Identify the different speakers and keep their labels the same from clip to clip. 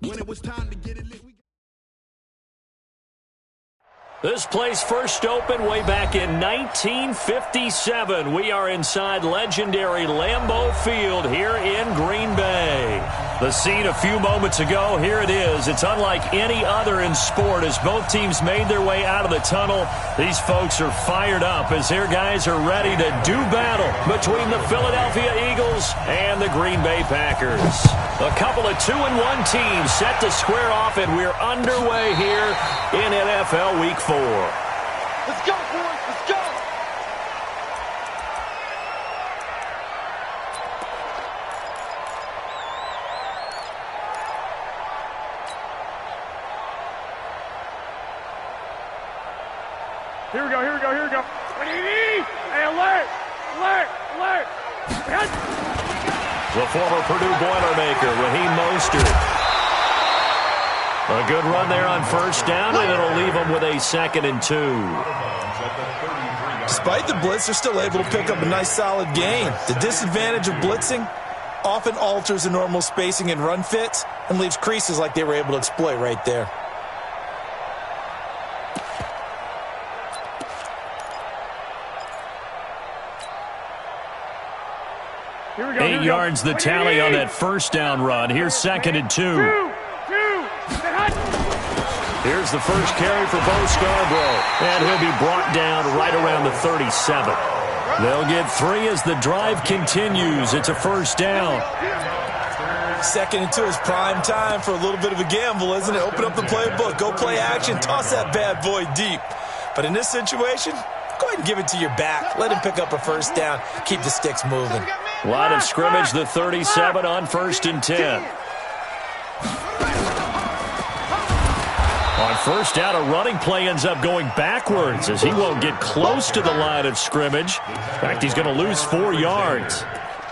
Speaker 1: When it was time to get it lit,
Speaker 2: This place first opened way back in 1957. We are inside legendary Lambeau Field here in Green Bay. The scene a few moments ago, here it is. It's unlike any other in sport as both teams made their way out of the tunnel. These folks are fired up as their guys are ready to do battle between the Philadelphia Eagles and the Green Bay Packers. A couple of 2-1 teams set to square off, and we're underway here in NFL Week 4.
Speaker 3: Let's go, boys. Let's go.
Speaker 4: Here we go. Hey, alert.
Speaker 2: The former Purdue Boilermaker, Raheem Mostert. A good run there on first down, and it'll leave them with a 2nd and 2.
Speaker 5: Despite the blitz, they're still able to pick up a nice solid gain. The disadvantage of blitzing often alters the normal spacing and run fits and leaves creases like they were able to exploit right there.
Speaker 4: Here we go.
Speaker 2: 8 yards the tally on that first down run. Here's 2nd and 2. Here's the first carry for Bo Scarborough, and he'll be brought down right around the 37. They'll get 3 as the drive continues. It's a first down.
Speaker 5: 2nd and 2 is prime time for a little bit of a gamble, isn't it? Open up the playbook, go play action, toss that bad boy deep. But in this situation, go ahead and give it to your back. Let him pick up a first down. Keep the sticks moving.
Speaker 2: Line of scrimmage, the 37 on 1st and 10. On first down, a running play ends up going backwards as he won't get close to the line of scrimmage. In fact, he's going to lose 4 yards.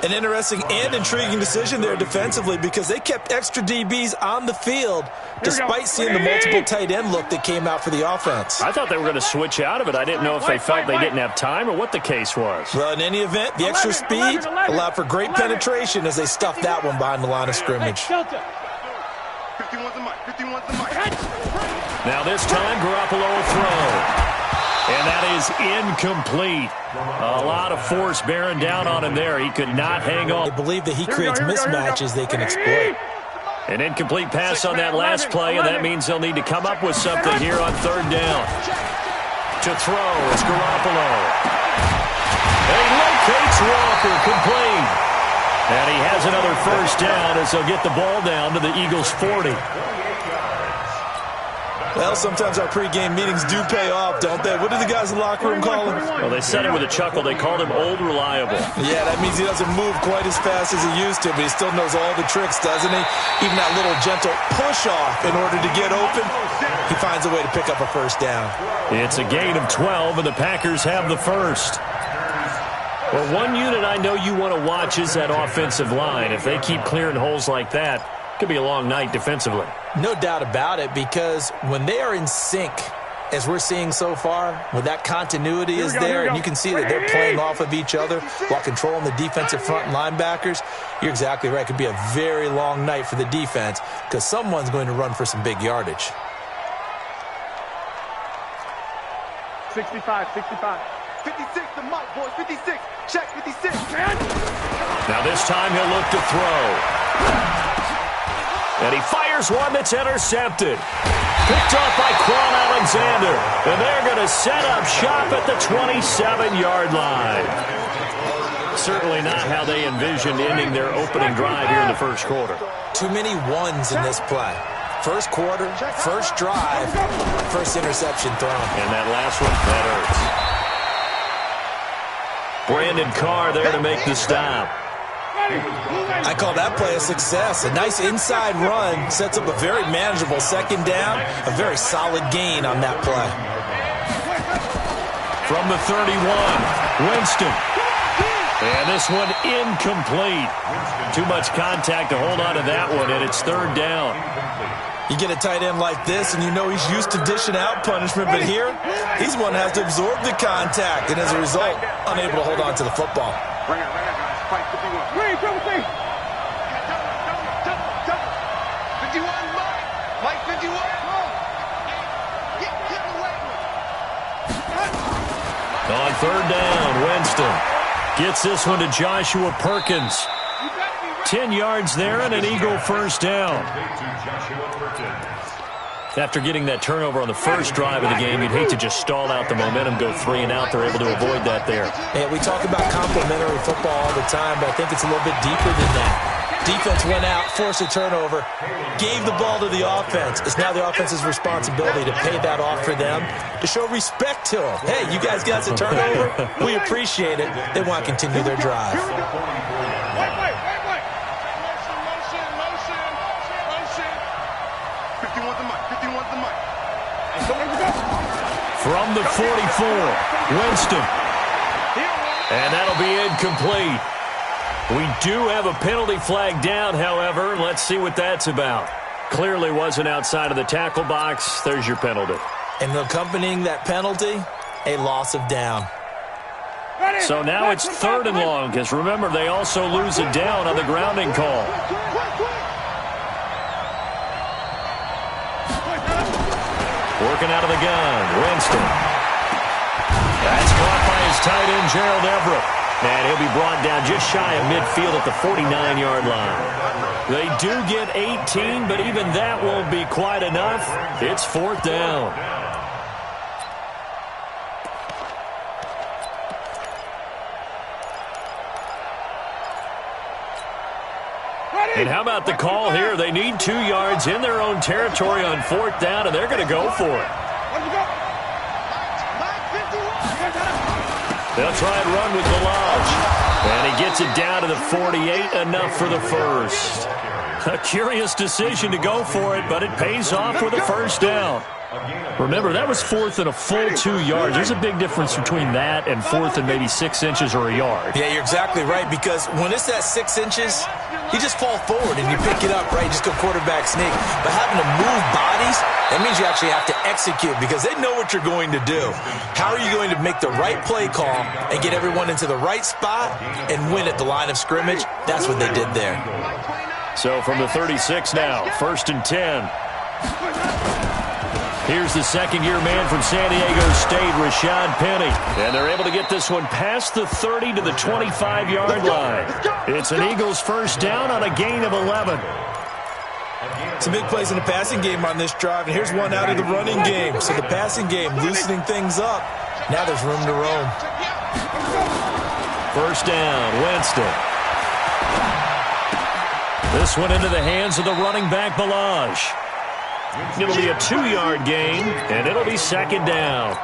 Speaker 5: An interesting and intriguing decision there defensively because they kept extra DBs on the field despite seeing the multiple tight end look that came out for the offense.
Speaker 2: I thought they were going to switch out of it. I didn't know if they felt they didn't have time or what the case was.
Speaker 5: Well, in any event, the extra speed allowed for great penetration as they stuffed that one behind the line of scrimmage.
Speaker 2: Now this time, Garoppolo will throw. And that is incomplete. A lot of force bearing down on him there. He could not hang on.
Speaker 5: They believe that he creates mismatches they can exploit.
Speaker 2: An incomplete pass on that last play, and that means they'll need to come up with something here on 3rd down. To throw is Garoppolo. He locates Walker, complete. And he has another first down as they'll get the ball down to the Eagles' 40.
Speaker 5: Well, sometimes our pregame meetings do pay off, don't they? What do the guys in the locker room call him?
Speaker 2: Well, they said it with a chuckle. They called him Old Reliable.
Speaker 5: Yeah, that means he doesn't move quite as fast as he used to, but he still knows all the tricks, doesn't he? Even that little gentle push-off in order to get open, he finds a way to pick up a first down.
Speaker 2: It's a gain of 12, and the Packers have the first. Well, one unit I know you want to watch is that offensive line. If they keep clearing holes like that, it could be a long night defensively.
Speaker 5: No doubt about it, because when they are in sync, as we're seeing so far, when that continuity is there, and you can see that they're playing off of each other while controlling the defensive front linebackers, you're exactly right. It could be a very long night for the defense because someone's going to run for some big yardage.
Speaker 4: 65.
Speaker 3: 56, the mic, boys. 56. Check 56.
Speaker 2: Now this time he'll look to throw. And he fires one that's intercepted. Picked off by Quan Alexander. And they're going to set up shop at the 27-yard line. Certainly not how they envisioned ending their opening drive here in the first quarter.
Speaker 5: Too many ones in this play. First quarter, first drive, first interception thrown.
Speaker 2: And that last one, that hurts. Brandon Carr there to make the stop.
Speaker 5: I call that play a success. A nice inside run sets up a very manageable 2nd down, a very solid gain on that play.
Speaker 2: From the 31, Winston. And this one incomplete. Too much contact to hold on to that one, and it's 3rd down.
Speaker 5: You get a tight end like this, and you know he's used to dishing out punishment, but here, he's one that has to absorb the contact, and as a result, unable to hold on to the football.
Speaker 3: Bring it, guys. Fight 51. 51 more.
Speaker 2: Third down, Winston. Gets this one to Joshua Perkins. 10 yards there and an Eagle first down. After getting that turnover on the first drive of the game, you'd hate to just stall out the momentum, go 3 and out. They're able to avoid that there.
Speaker 5: Yeah, we talk about complementary football all the time, but I think it's a little bit deeper than that. Defense went out, forced a turnover, gave the ball to the offense. It's now the offense's responsibility to pay that off for them, to show respect to them. Hey, you guys got a turnover? We appreciate it. They want to continue their drive.
Speaker 4: Wait.
Speaker 3: 51's the mic. 51's the mic.
Speaker 2: From the 44, Winston. And that'll be incomplete. We do have a penalty flag down, however. Let's see what that's about. Clearly wasn't outside of the tackle box. There's your penalty.
Speaker 5: And accompanying that penalty, a loss of down.
Speaker 2: So now it's 3rd and long, because remember, they also lose a down on the grounding call. Working out of the gun, Winston. That's caught by his tight end, Gerald Everett. And he'll be brought down just shy of midfield at the 49-yard line. They do get 18, but even that won't be quite enough. It's 4th down. And how about the call here? They need 2 yards in their own territory on 4th down, and they're going to go for it. They'll try and run with Balaj. And he gets it down to the 48, enough for the first. A curious decision to go for it, but it pays off with a first down. Remember, that was 4th and a full 2 yards. There's a big difference between that and 4th and maybe 6 inches or a yard.
Speaker 5: Yeah, you're exactly right, because when it's that 6 inches, you just fall forward and you pick it up, right? You just go quarterback sneak. But having to move bodies, that means you actually have to execute because they know what you're going to do. How are you going to make the right play call and get everyone into the right spot and win at the line of scrimmage? That's what they did there.
Speaker 2: So from the 36 now, 1st and 10. Here's the second-year man from San Diego State, Rashad Penny. And they're able to get this one past the 30 to the 25-yard line. It's an Eagles first down on a gain of 11.
Speaker 5: Some big plays in the passing game on this drive, and here's one out of the running game. So the passing game loosening things up. Now there's room to roam.
Speaker 2: First down, Winston. This one into the hands of the running back, Balaj. It'll be a 2-yard gain, and it'll be 2nd down.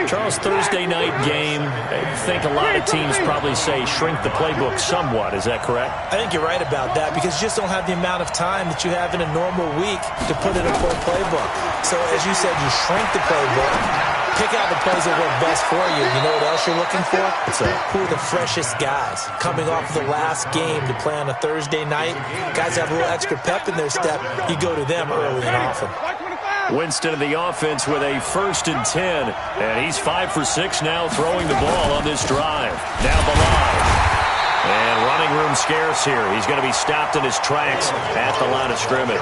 Speaker 2: Charles, Thursday night game, I think a lot of teams probably say shrink the playbook somewhat. Is that correct?
Speaker 5: I think you're right about that because you just don't have the amount of time that you have in a normal week to put in a full playbook. So, as you said, you shrink the playbook, pick out the plays that work best for you. You know what else you're looking for? Who are the freshest guys coming off the last game to play on a Thursday night? Guys have a little extra pep in their step. You go to them early and often.
Speaker 2: Winston of the offense with a 1st and 10. And he's 5 for 6 now throwing the ball on this drive. Now Balaj. And running room scarce here. He's going to be stopped in his tracks at the line of scrimmage.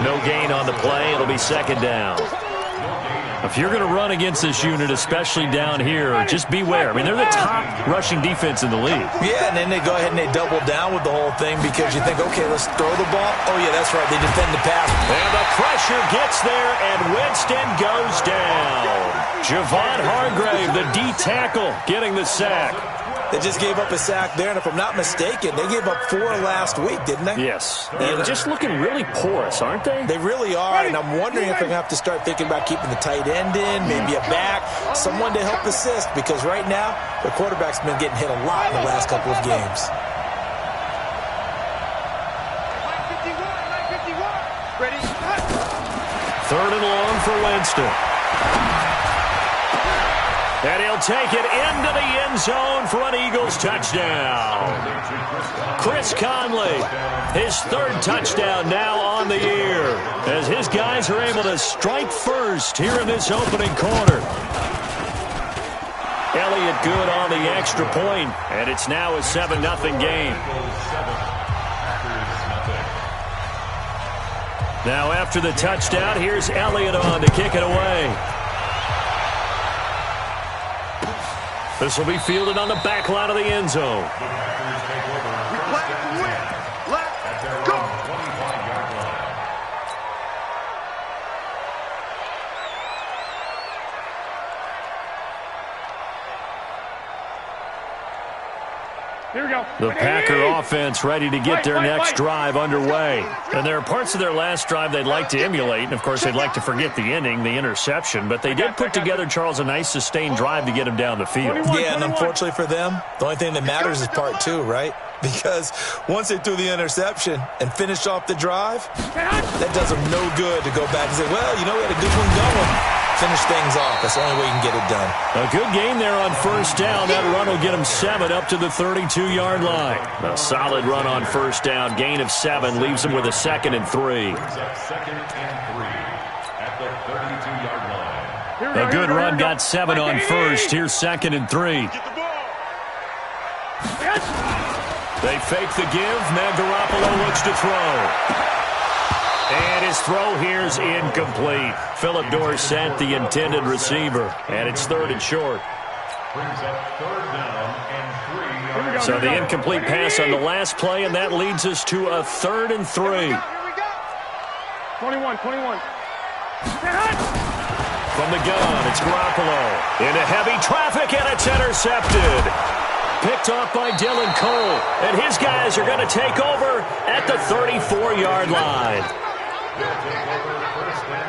Speaker 2: No gain on the play. It'll be 2nd down. If you're going to run against this unit, especially down here, just beware. I mean, they're the top rushing defense in the league. Yeah,
Speaker 5: and then they go ahead and they double down with the whole thing because you think, okay, let's throw the ball. Oh, yeah, that's right. They defend the pass.
Speaker 2: And the pressure gets there, and Winston goes down. Javon Hargrave, the D tackle, getting the sack.
Speaker 5: They just gave up a sack there, and if I'm not mistaken, they gave up 4 last week, didn't they?
Speaker 2: Yes. They're just looking really porous, aren't they?
Speaker 5: They really are, and I'm wondering if they're going to have to start thinking about keeping the tight end in, maybe a back, someone to help assist, because right now, the quarterback's been getting hit a lot in the last couple of games.
Speaker 3: Ready?
Speaker 2: 3rd and long for Winston. And he'll take it into the end zone for an Eagles touchdown. Chris Conley, his 3rd touchdown now on the year, as his guys are able to strike first here in this opening quarter. Elliott good on the extra point, and it's now a 7-0 game. Now after the touchdown, here's Elliott on to kick it away. This will be fielded on the back line of the end zone.
Speaker 3: We play to win. Let's go.
Speaker 4: Here we go.
Speaker 2: The Packer offense ready to get their next drive underway. And there are parts of their last drive they'd like to emulate. And, of course, they'd like to forget the ending, the interception. But they did put together, Charles, a nice sustained drive to get him down the field.
Speaker 5: Yeah, and unfortunately for them, the only thing that matters is part two, right? Because once they threw the interception and finished off the drive, that does them no good to go back and say, well, you know, we had a good one going. Finish things off. That's the only way you can get it done.
Speaker 2: A good game there on first down. That run will get him 7 up to the 32-yard line. A solid run on first down. Gain of 7 leaves him with a 2nd and 3. A good run got 7 on first. Here's 2nd and 3. They fake the give. Now Garoppolo looks to throw. And his throw here is incomplete. Philip Dorsett, the intended receiver. And it's 3rd and short. So the incomplete pass on the last play, and that leads us to a 3rd and 3.
Speaker 3: Here we go.
Speaker 4: 21.
Speaker 2: From the gun, it's Garoppolo. Into heavy traffic, and it's intercepted. Picked off by Dylan Cole. And his guys are going to take over at the 34-yard line.
Speaker 4: They'll take over 1st and